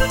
Good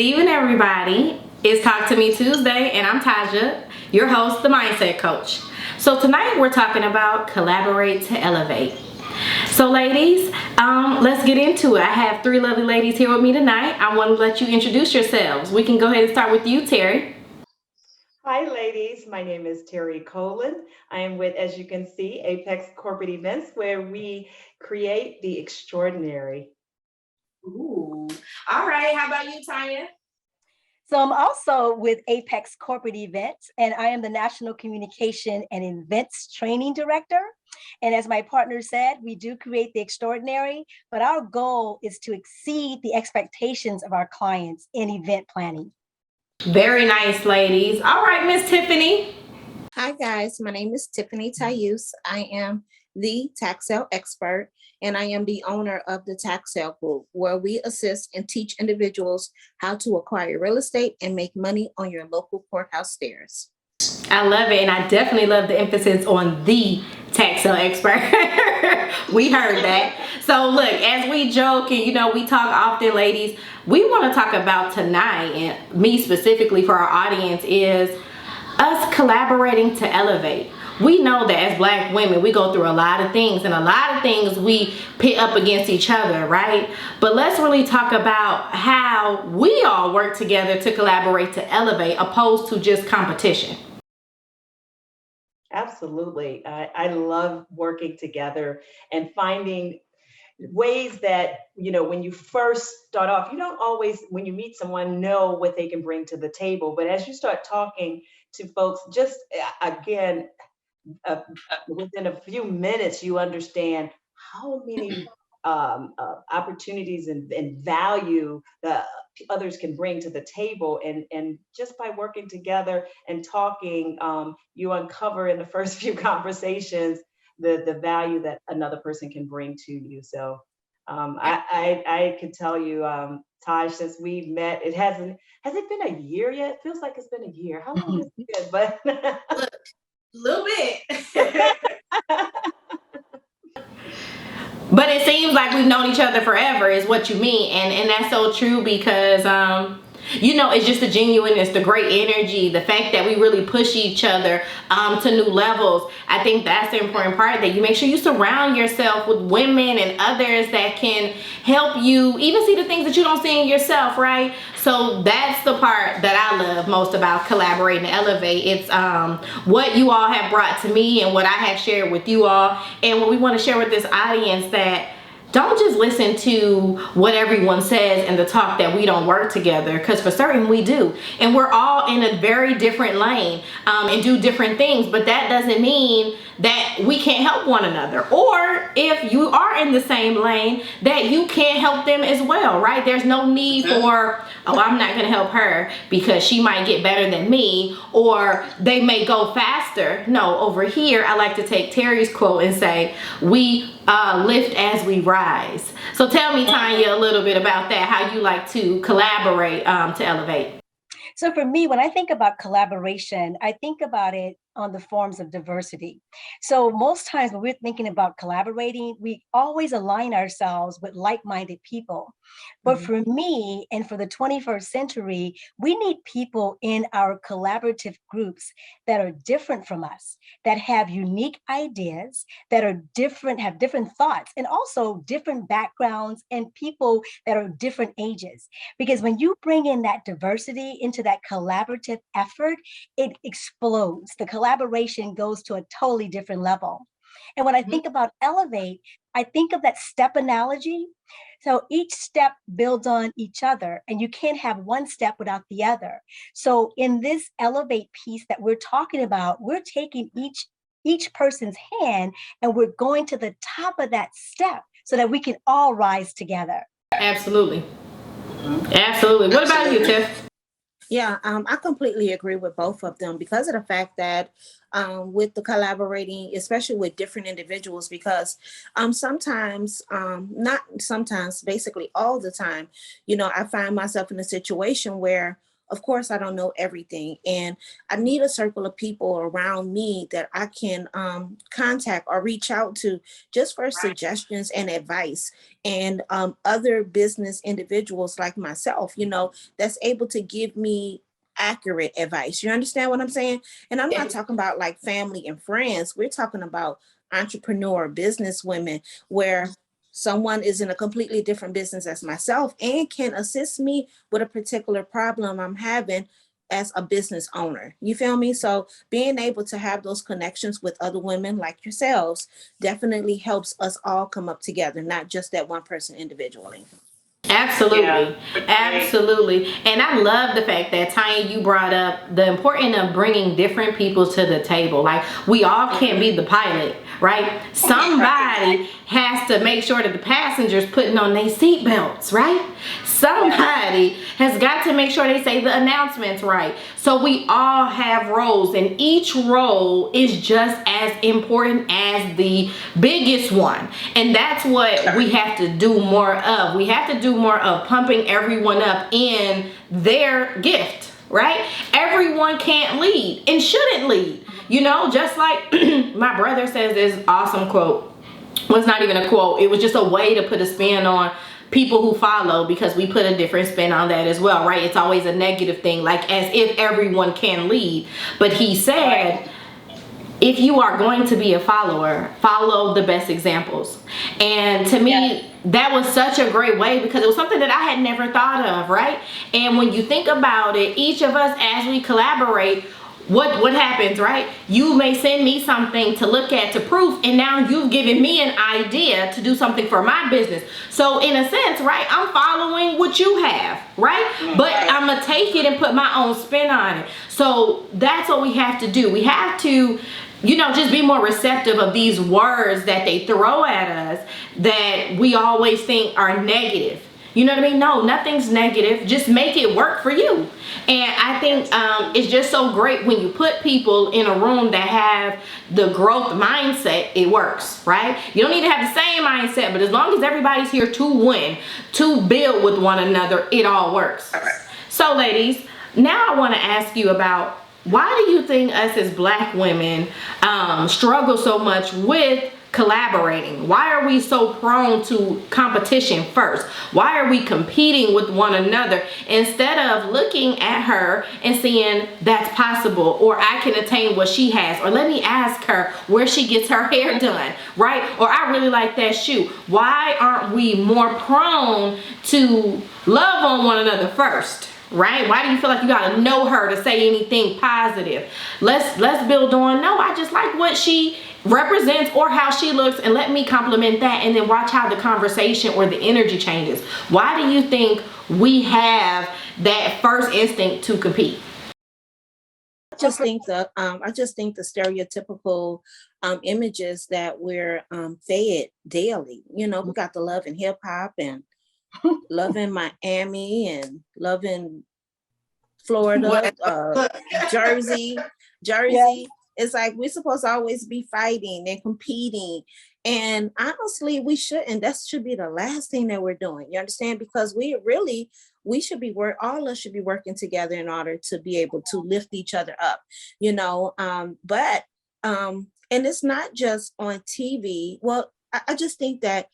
evening, everybody. It's Talk to Me Tuesday, and I'm Tajah, your host, the Mindset Coach. So tonight we're talking about collaborate to elevate. So ladies, let's get into it. I have three lovely ladies here with me tonight. I want to let you introduce yourselves. We can go ahead and start with you, Terri. Hi, ladies. My name is Terri Colin. I am with, as you can see, Apex Corporate Events, where we create the extraordinary. Ooh. All right. How about you, Tonya? So I'm also with Apex Corporate Events, and I am the National Communication and Events Training Director. And as my partner said, we do create the extraordinary, but our goal is to exceed the expectations of our clients in event planning. Very nice, ladies. All right, Miss Tiffany. Hi, guys. My name is Tiffany Tyuse. I am the tax sale expert, and I am the owner of the Tax Sale Group, where we assist and teach individuals how to acquire real estate and make money on your local courthouse stairs. I love it, and I definitely love the emphasis on the tax sale expert. We heard that. So look, as we joke and we talk often, ladies, we want to talk about tonight, and me specifically for our audience, is us collaborating to elevate. We know that as Black women, we go through a lot of things, and a lot of things we pit up against each other, right? But let's really talk about how we all work together to collaborate to elevate, opposed to just competition. Absolutely. I love working together and finding ways that, when you first start off, you don't always, when you meet someone, know what they can bring to the table. But as you start talking to folks, just again, within a few minutes, you understand how many opportunities and value that others can bring to the table. And just by working together and talking, you uncover in the first few conversations the value that another person can bring to you. So I could tell you, Taj, since we've met, has it been a year yet? It feels like it's been a year. How long has it been? But A little bit. But it seems like we've known each other forever is what you mean. And that's so true because, it's just the genuineness, the great energy, the fact that we really push each other to new levels. I think that's the important part, that you make sure you surround yourself with women and others that can help you even see the things that you don't see in yourself, right? So that's the part that I love most about collaborating to elevate. It's what you all have brought to me and what I have shared with you all, and what we want to share with this audience, that don't just listen to what everyone says and the talk that we don't work together, because for certain we do, and we're all in a very different lane and do different things, but that doesn't mean that we can't help one another, or if you are in the same lane, that you can't help them as well, right? There's no need for, I'm not gonna help her because she might get better than me, or they may go faster. No, over here I like to take Terry's quote and say, we lift as we rise. So tell me, Tonya, a little bit about that, how you like to collaborate to elevate. So for me, when I think about collaboration, I think about it on the forms of diversity. So most times when we're thinking about collaborating, we always align ourselves with like-minded people. But for me, and for the 21st century, we need people in our collaborative groups that are different from us, that have unique ideas, that are different, have different thoughts, and also different backgrounds, and people that are different ages. Because when you bring in that diversity into that collaborative effort, it explodes. The collaboration goes to a totally different level. And when I think about elevate, I think of that step analogy. So each step builds on each other, and you can't have one step without the other. So in this elevate piece that we're talking about, we're taking each person's hand and we're going to the top of that step so that we can all rise together. Absolutely. Absolutely. What about you, Tiff? Yeah, I completely agree with both of them because of the fact that with the collaborating, especially with different individuals, because sometimes, not sometimes, basically all the time, I find myself in a situation where, of course, I don't know everything, and I need a circle of people around me that I can contact or reach out to just for suggestions and advice, and other business individuals like myself, that's able to give me accurate advice. You understand what I'm saying? And I'm not talking about like family and friends. We're talking about entrepreneur business women where someone is in a completely different business as myself and can assist me with a particular problem I'm having as a business owner. You feel me? So being able to have those connections with other women like yourselves definitely helps us all come up together, not just that one person individually. Absolutely. Yeah. Absolutely. And I love the fact that, Tanya, you brought up the importance of bringing different people to the table. Like, we all can't be the pilot, right? Somebody has to make sure that the passengers putting on their seatbelts, right? Somebody has got to make sure they say the announcements right. So we all have roles, and each role is just as important as the biggest one. And that's what we have to do more of. We have to do more of pumping everyone up in their gift, right? Everyone can't lead and shouldn't lead. Just like my brother says this awesome quote. Well, it's not even a quote. It was just a way to put a spin on people who follow, because we put a different spin on that as well, right? It's always a negative thing, like as if everyone can lead. But he said, if you are going to be a follower, follow the best examples. And to me, that was such a great way, because it was something that I had never thought of, right? And when you think about it, each of us, as we collaborate, what happens, right? You may send me something to look at to proof, and now you've given me an idea to do something for my business. So in a sense, right, I'm following what you have, right? But I'm gonna take it and put my own spin on it. So that's what we have to do. We have to just be more receptive of these words that they throw at us that we always think are negative. You know what I mean? No, nothing's negative. Just make it work for you. And I think it's just so great when you put people in a room that have the growth mindset, it works, right? You don't need to have the same mindset, but as long as everybody's here to win, to build with one another, it all works. All right. So ladies, now I want to ask you about, why do you think us as Black women struggle so much with collaborating? Why are we so prone to competition first? Why are we competing with one another instead of looking at her and seeing that's possible, or I can attain what she has, or let me ask her where she gets her hair done, right? Or I really like that shoe. Why aren't we more prone to love on one another first? Right? Why do you feel like you gotta know her to say anything positive? Let's build on, no, I just like what she represents or how she looks, and let me compliment that, and then watch how the conversation or the energy changes. Why do you think we have that first instinct to compete? I just think the stereotypical images that we're fed daily. We got the love in hip hop and love in Miami and love in Florida, Jersey. Yeah. It's like we're supposed to always be fighting and competing. And honestly, we shouldn't. That should be the last thing that we're doing. You understand? Because we should be all of us should be working together in order to be able to lift each other up, but and it's not just on TV. Well, I just think that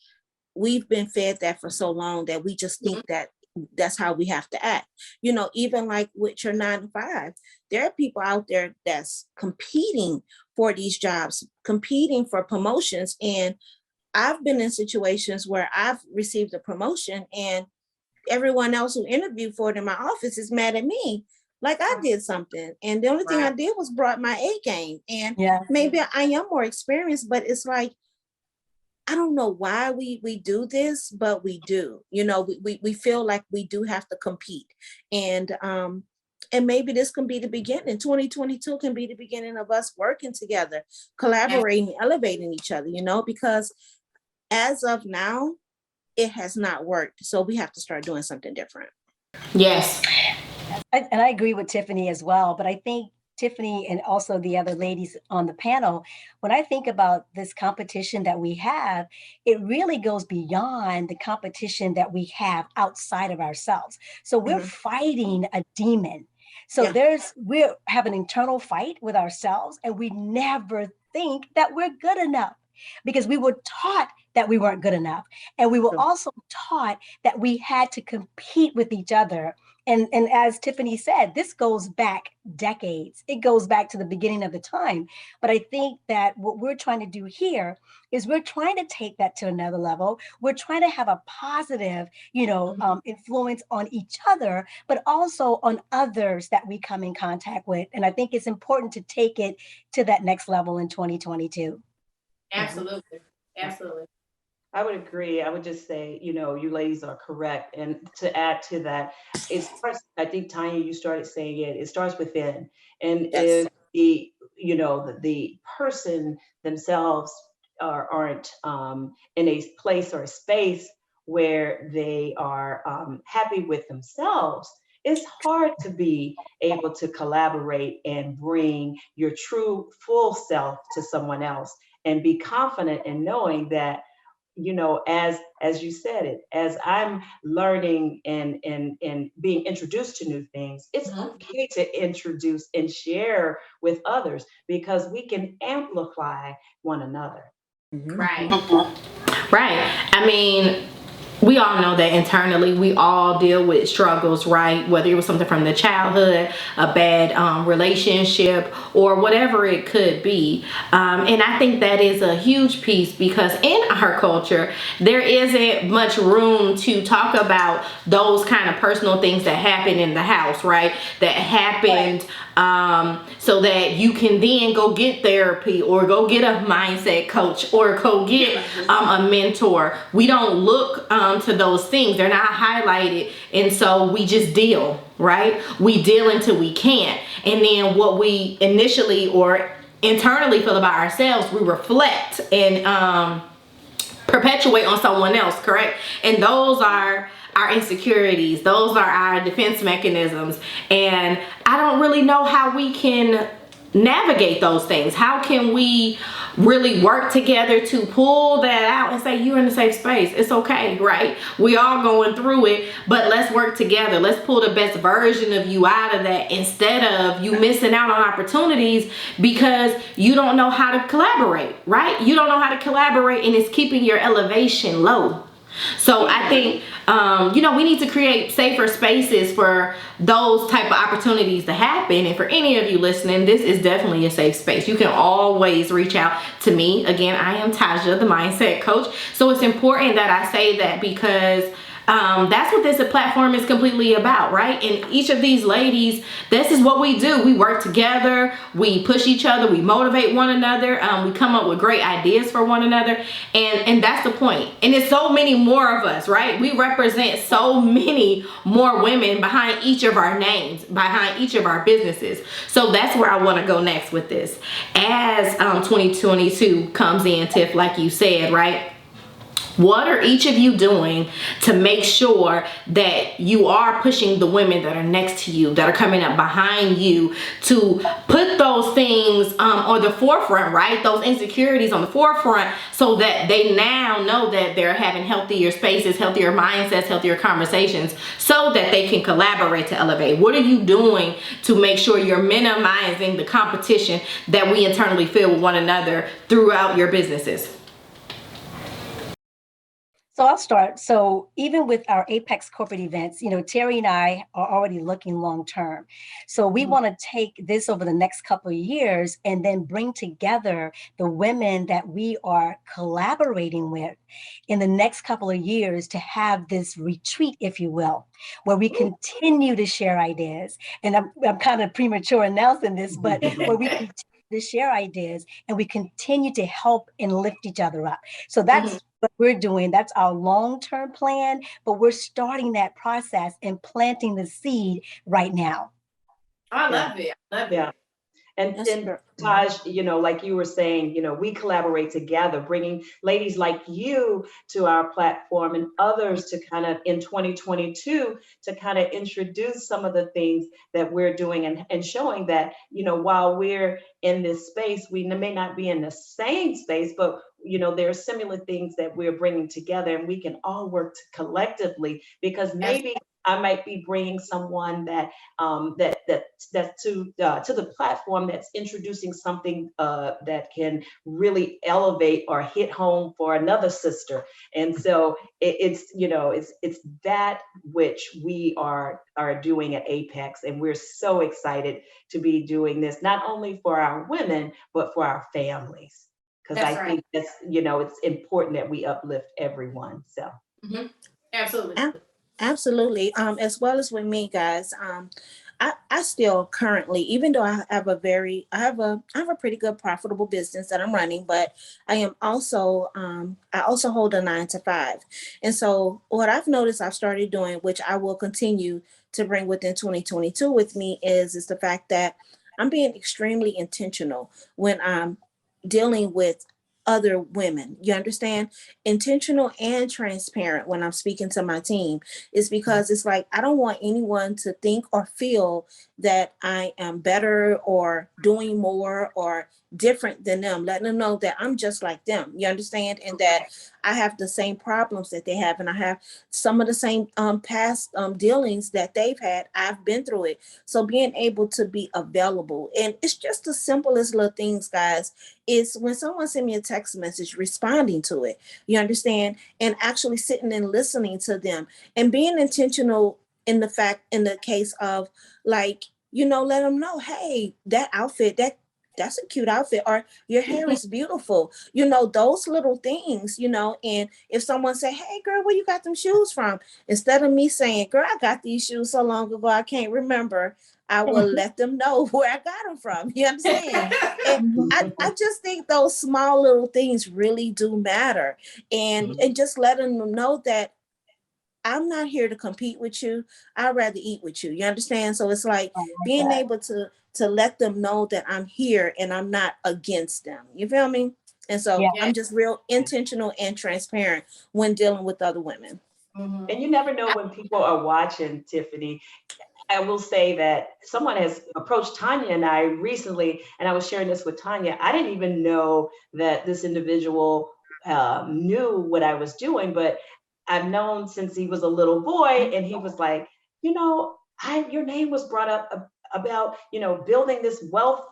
we've been fed that for so long that we just think that that's how we have to act. Even like with your 9 to 5, there are people out there that's competing for these jobs, competing for promotions. And I've been in situations where I've received a promotion and everyone else who interviewed for it in my office is mad at me. Like I did something. And the only thing I did was brought my A game. And maybe I am more experienced, but it's like, I don't know why we do this, but we do. We feel like we do have to compete. And maybe this can be the beginning. 2022 can be the beginning of us working together, collaborating, elevating each other, because as of now, it has not worked. So we have to start doing something different. Yes. And I agree with Tiffany as well, but I think Tiffany and also the other ladies on the panel, when I think about this competition that we have, it really goes beyond the competition that we have outside of ourselves. So we're fighting a demon. So we have an internal fight with ourselves, and we never think that we're good enough because we were taught that we weren't good enough. And we were also taught that we had to compete with each other. And as Tiffany said, this goes back decades. It goes back to the beginning of the time. But I think that what we're trying to do here is we're trying to take that to another level. We're trying to have a positive, influence on each other, but also on others that we come in contact with. And I think it's important to take it to that next level in 2022. Absolutely. Absolutely. I would agree. I would just say, you ladies are correct. And to add to that, it starts, I think, Tanya, you started saying it starts within. And if the person themselves aren't in a place or a space where they are happy with themselves, it's hard to be able to collaborate and bring your true full self to someone else and be confident in knowing that as you said it, as I'm learning and being introduced to new things, it's okay to introduce and share with others because we can amplify one another. Right. Right. I mean, we all know that internally we all deal with struggles, right? Whether it was something from the childhood, a bad relationship, or whatever it could be. And I think that is a huge piece because in our culture, there isn't much room to talk about those kind of personal things that happen in the house, right? That happened so that you can then go get therapy or go get a mindset coach or go get a mentor. We don't look to those things. They're not highlighted. And so we just deal, right? We deal until we can't. And then what we initially or internally feel about ourselves, we reflect and perpetuate on someone else, correct? And those are our insecurities. Those are our defense mechanisms. And I don't really know how we can navigate those things. How can we really work together to pull that out and say, you're in a safe space. It's okay, right? We all going through it, but let's work together. Let's pull the best version of you out of that instead of you missing out on opportunities because you don't know how to collaborate, right? You don't know how to collaborate and it's keeping your elevation low. So I think, we need to create safer spaces for those type of opportunities to happen. And for any of you listening, this is definitely a safe space. You can always reach out to me. Again, I am Tajah, the mindset coach. So it's important that I say that because that's what this platform is completely about, right? And each of these ladies, this is what we do. We work together, we push each other, we motivate one another, we come up with great ideas for one another, and that's the point. And it's so many more of us, right? We represent so many more women behind each of our names, behind each of our businesses. So that's where I want to go next with this. As 2022 comes in, Tiff, like you said, right? What are each of you doing to make sure that you are pushing the women that are next to you, that are coming up behind you, to put those things on the forefront, right? Those insecurities on the forefront so that they now know that they're having healthier spaces, healthier mindsets, healthier conversations so that they can collaborate to elevate. What are you doing to make sure you're minimizing the competition that we internally feel with one another throughout your businesses? So I'll start. So even with our Apex corporate events, Terri and I are already looking long term. So we want to take this over the next couple of years and then bring together the women that we are collaborating with in the next couple of years to have this retreat, if you will, where we continue to share ideas. And I'm kind of premature announcing this, but where we continue to share ideas and we continue to help and lift each other up. So that's what we're doing. That's our long-term plan, but we're starting that process and planting the seed right now. I love it. I love it. Yeah. And That's and true. Taj, like you were saying, we collaborate together, bringing ladies like you to our platform and others to kind of in 2022 to kind of introduce some of the things that we're doing and showing that, while we're in this space, we may not be in the same space, but there are similar things that we're bringing together, and we can all work collectively, because maybe I might be bringing someone that's to the platform that's introducing something that can really elevate or hit home for another sister. And so it's that which we are doing at Apex, and we're so excited to be doing this not only for our women but for our families, because That's I right. think that's it's important that we uplift everyone. So Mhm. Absolutely. Absolutely. As well as with me, guys. I still currently, even though I have I have a pretty good profitable business that I'm running, but I am also, I also hold a 9 to 5. And so what I've noticed I've started doing, which I will continue to bring within 2022 with me, is the fact that I'm being extremely intentional when I'm dealing with other women. You understand? Intentional and transparent when I'm speaking to my team, is because it's like I don't want anyone to think or feel that I am better or doing more or different than them, letting them know that I'm just like them. You understand? And that I have the same problems that they have, and I have some of the same past dealings that they've had. I've been through it. So being able to be available, and it's just the simplest little things, guys, is when someone send me a text message, responding to it. You understand? And actually sitting and listening to them and being intentional in the case of, like, let them know, hey, that outfit, that's a cute outfit, or your hair is beautiful, those little things, and if someone say, hey girl, where you got them shoes from, instead of me saying, girl, I got these shoes so long ago I can't remember, I will let them know where I got them from. You understand? And I just think those small little things really do matter, and just letting them know that I'm not here to compete with you. I'd rather eat with you. You understand? So it's like being able to let them know that I'm here and I'm not against them. You feel me? And so Yeah. I'm just real intentional and transparent when dealing with other women. and you never know when people are watching, Tiffany. I will say that someone has approached Tonya and I recently, and I was sharing this with Tonya. I didn't even know that this individual knew what I was doing, but I've known since he was a little boy, and he was like, your name was brought up about, building this wealth,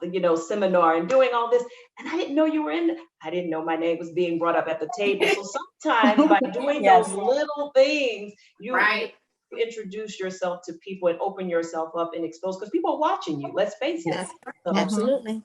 seminar and doing all this, and I didn't know you were in. I didn't know my name was being brought up at the table. So sometimes by doing Yes. those little things, you Right. introduce yourself to people and open yourself up and expose, because people are watching you. Let's face it. Yes, So, absolutely.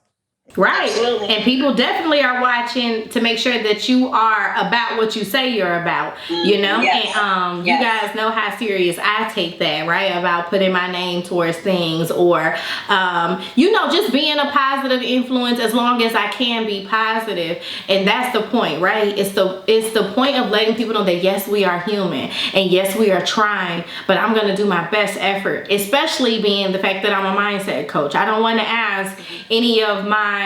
Right. And people definitely are watching to make sure that you are about what you say you're about, Yes. and you guys know how serious I take that, right? About putting my name towards things, or just being a positive influence as long as I can be positive. And that's the point, right? It's the point of letting people know that yes, we are human, and yes, we are trying, but I'm going to do my best effort, especially being the fact that I'm a mindset coach. I don't want to ask any of my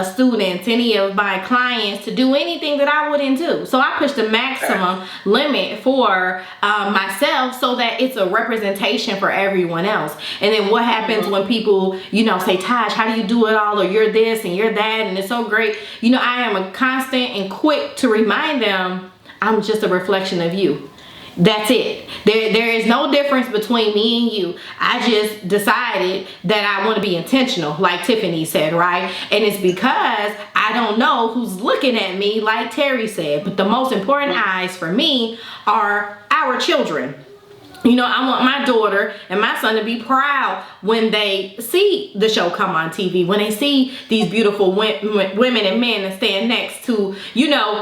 students, any of my clients to do anything that I wouldn't do. So I push the maximum limit for myself, so that it's a representation for everyone else. And then what happens when people, say, Taj, how do you do it all? Or you're this and you're that, and it's so great. I am a constant and quick to remind them, I'm just a reflection of you. That's it. There is no difference between me and you. I just decided that I want to be intentional, like Tiffany said, right? And it's because I don't know who's looking at me, like Terri said. But the most important eyes for me are our children. I want my daughter and my son to be proud when they see the show come on TV, when they see these beautiful women and men that stand next to,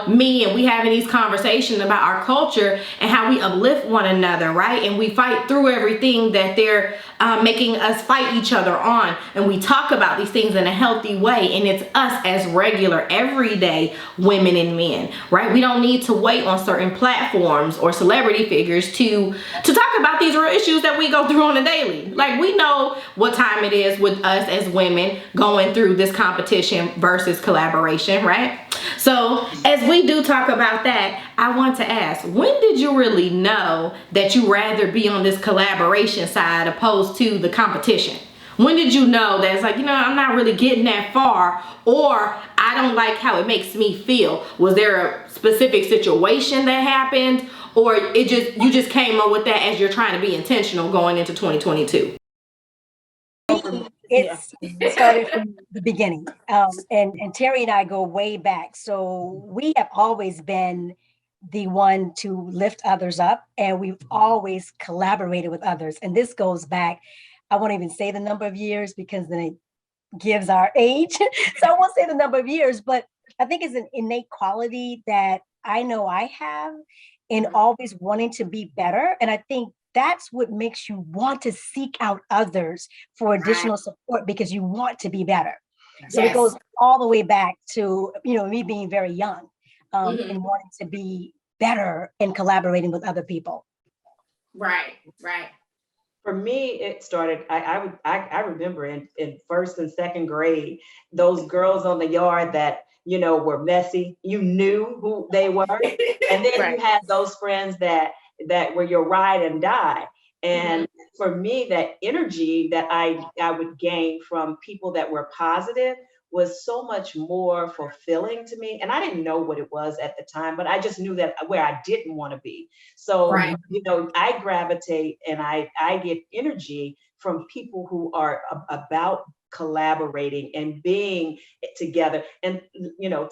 me, and we having these conversations about our culture and how we uplift one another, right? And we fight through everything that they're making us fight each other on, and we talk about these things in a healthy way, and it's us as regular everyday women and men, right? We don't need to wait on certain platforms or celebrity figures to talk about these real issues that we go through on a daily. Like, we know what time it is with us as women going through this competition versus collaboration, right? So as we do talk about that, I want to ask, when did you really know that you rather be on this collaboration side opposed to the competition? When did you know that it's like, I'm not really getting that far, or I don't like how it makes me feel? Was there a specific situation that happened, or you just came up with that as you're trying to be intentional going into 2022? It started from the beginning. And Terry and I go way back. So we have always been the one to lift others up, and we've always collaborated with others. And this goes back, I won't even say the number of years because then it gives our age. So I won't say the number of years, but I think it's an innate quality that I know I have in always wanting to be better. And I think that's what makes you want to seek out others for additional support, because you want to be better. So it goes all the way back to, me being very young and wanting to be better in collaborating with other people. Right. For me, it started, I remember in first and second grade, those girls on the yard that, were messy, you knew who they were. And then you had those friends that were your ride and die. And for me, that energy that I would gain from people that were positive was so much more fulfilling to me. And I didn't know what it was at the time, but I just knew that where I didn't want to be. So, I gravitate and I get energy from people who are about collaborating and being together. And,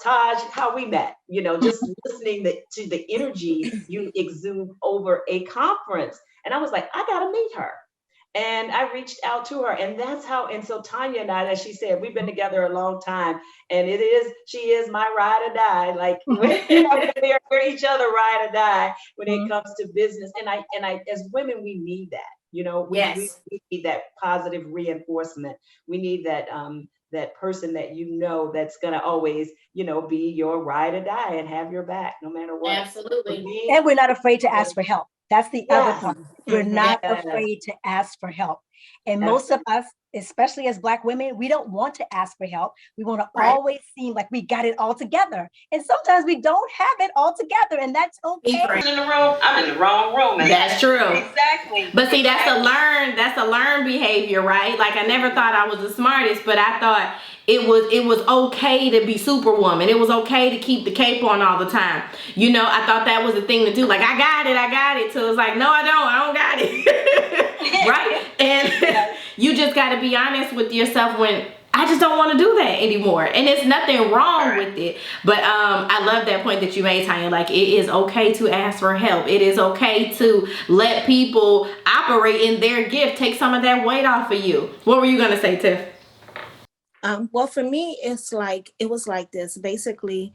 Taj, how we met, just listening to the energy you exude over a conference. And I was like, I got to meet her. And I reached out to her, and that's how, and so Tonya and I, as she said, we've been together a long time, and she is my ride or die. Like, we're each other ride or die when it comes to business. And I, as women, we need that, we need that positive reinforcement. We need that, that person that, that's going to always, be your ride or die and have your back no matter what. Absolutely. And we're not afraid to ask for help. That's the other part. We're not afraid to ask for help. And most of us, especially as Black women, we don't want to ask for help. We want to always seem like we got it all together. And sometimes we don't have it all together, and that's okay. In the room, I'm in the wrong room. That's true. Exactly. But see, that's a learned behavior, right? Like, I never thought I was the smartest, but I thought it was okay to be superwoman. It was okay to keep the cape on all the time. I thought that was the thing to do. Like, I got it. So it's like, no, I don't got it. Right? And you just got to be honest with yourself when I just don't want to do that anymore. And there's nothing wrong with it. But I love that point that you made, Tanya. Like, it is okay to ask for help. It is okay to let people operate in their gift. Take some of that weight off of you. What were you going to say, Tiff? Well, for me, it was like this. Basically,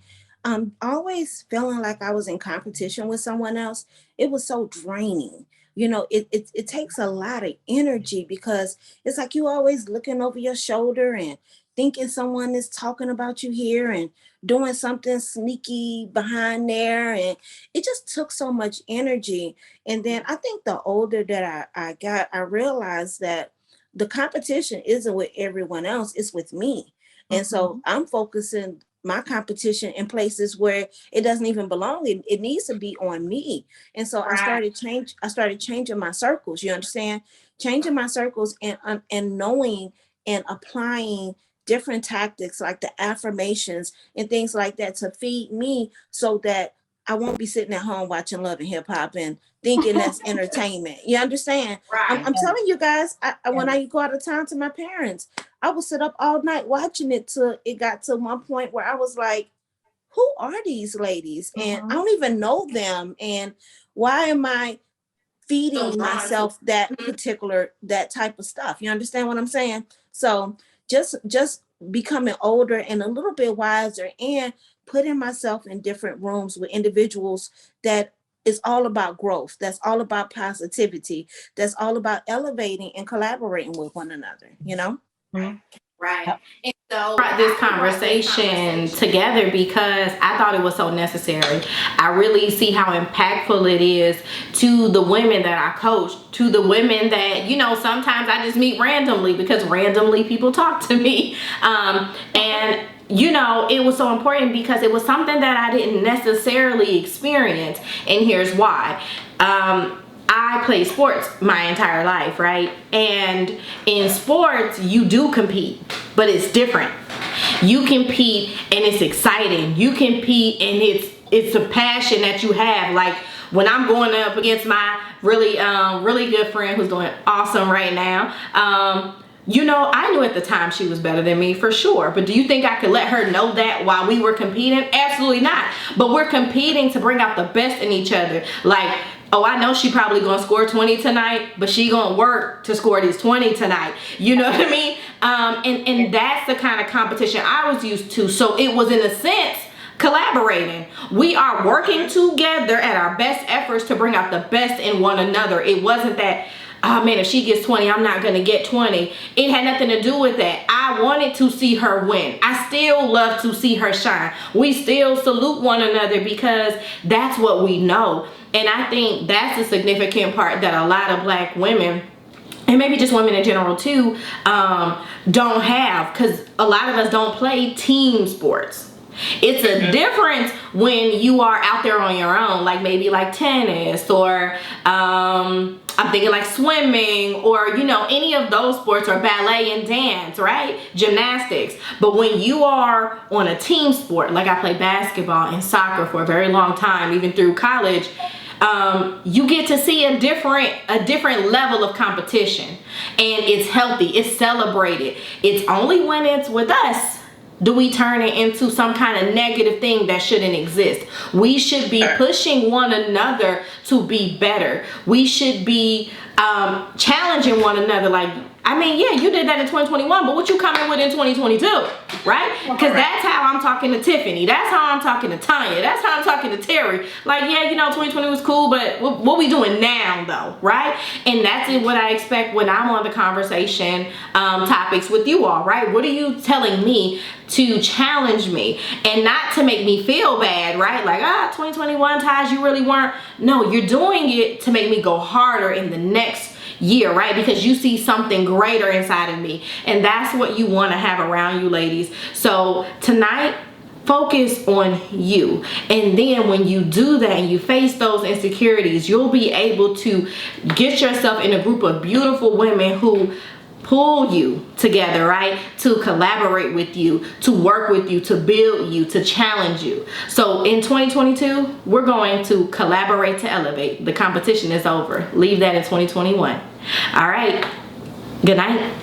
always feeling like I was in competition with someone else. It was so draining. It takes a lot of energy, because it's like you always looking over your shoulder and thinking someone is talking about you here and doing something sneaky behind there. And it just took so much energy. And then I think the older that I got, I realized that the competition isn't with everyone else, it's with me. And so I'm focusing my competition in places where it doesn't even belong. It needs to be on me. And so I started changing my circles, you understand? Changing my circles and knowing and applying different tactics like the affirmations and things like that to feed me, so that I won't be sitting at home watching Love and Hip Hop and thinking that's entertainment. You understand? I'm telling you guys, when I go out of town to my parents, I would sit up all night watching it till it got to one point where I was like, who are these ladies? And I don't even know them. And why am I feeding myself that type of stuff? You understand what I'm saying? So just becoming older and a little bit wiser and putting myself in different rooms with individuals that is all about growth. That's all about positivity. That's all about elevating and collaborating with one another, you know? Right. Yep. And so brought this conversation together because I thought it was so necessary. I really see how impactful it is to the women that I coach, to the women that, you know, sometimes I just meet randomly because randomly people talk to me. And you know, it was so important because it was something that I didn't necessarily experience. And here's why. I played sports my entire life, right? And in sports, you do compete, but it's different. You compete and it's exciting. You compete and it's a passion that you have. Like when I'm going up against my really good friend who's doing awesome right now, you know, I knew at the time she was better than me for sure. But do you think I could let her know that while we were competing? Absolutely not. But we're competing to bring out the best in each other. Like, oh, I know she probably gonna score 20 tonight, but she gonna work to score these 20 tonight. You know what I mean? And that's the kind of competition I was used to. So it was, in a sense, collaborating. We are working together at our best efforts to bring out the best in one another. It wasn't that, oh man, if she gets 20, I'm not gonna get 20. It had nothing to do with that. I wanted to see her win. I still love to see her shine. We still salute one another because that's what we know. And I think that's a significant part that a lot of Black women, and maybe just women in general too, don't have, because a lot of us don't play team sports. It's a difference when you are out there on your own, like maybe like tennis or I'm thinking like swimming or, you know, any of those sports, or ballet and dance, right? Gymnastics. But when you are on a team sport, like I played basketball and soccer for a very long time, even through college, you get to see a different level of competition, and it's healthy, it's celebrated. It's only when it's with us do we turn it into some kind of negative thing that shouldn't exist. We should be pushing one another to be better. We should be challenging one another. Like, I mean, yeah, you did that in 2021, but what you coming with in 2022, right? Because that's how I'm talking to Tiffany. That's how I'm talking to Tonya. That's how I'm talking to Terri. Like, yeah, you know, 2020 was cool, but what we doing now, though, right? And that's what I expect when I'm on the conversation topics with you all, right? What are you telling me to challenge me and not to make me feel bad, right? Like, 2021, Taj, you really weren't. No, you're doing it to make me go harder in the next year, right? Because you see something greater inside of me, and that's what you want to have around you, ladies. So tonight, focus on you, and then when you do that and you face those insecurities, you'll be able to get yourself in a group of beautiful women who pull you together, right? To collaborate with you, to work with you, to build you, to challenge you. So in 2022, we're going to collaborate to elevate. The competition is over. Leave that in 2021. All right. Good night.